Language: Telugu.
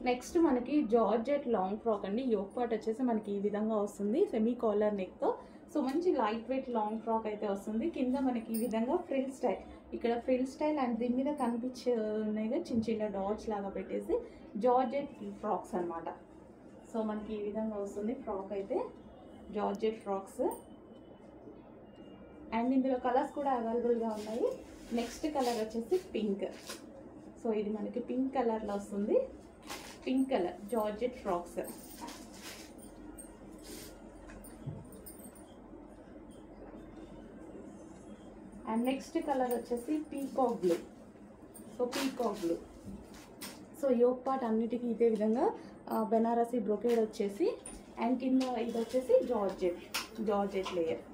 నెక్స్ట్ మనకి జార్జెట్ లాంగ్ ఫ్రాక్ అండి. యోక్ పార్ట్ వచ్చేసి మనకి ఈ విధంగా వస్తుంది సెమీ కాలర్ నెక్తో. సో మంచి లైట్ వెయిట్ లాంగ్ ఫ్రాక్ అయితే వస్తుంది. కింద మనకి ఈ విధంగా ఫ్రిల్ స్టైల్, ఇక్కడ ఫ్రిల్ స్టైల్ అండ్ దీని మీద కనిపించే ఉన్నాయిగా చిన్న చిన్న డాట్స్ లాగా పెట్టేసి జార్జెట్ ఫ్రాక్స్ అనమాట. సో మనకి ఈ విధంగా వస్తుంది ఫ్రాక్ అయితే, జార్జెట్ ఫ్రాక్స్. అండ్ ఇందులో కలర్స్ కూడా అవైలబుల్గా ఉన్నాయి. నెక్స్ట్ కలర్ వచ్చేసి పింక్. సో ఇది మనకి పింక్ కలర్లో వస్తుంది. Pink colour georgette frocks. And next colour వచ్చేసి peacock blue. So peacock blue. So yoke part అన్నిటికీ ఇదే విధంగా బెనారసీ బ్రొకేడ్ వచ్చేసి, అండ్ కింద ఇది వచ్చేసి జార్జెట్ లేయర్.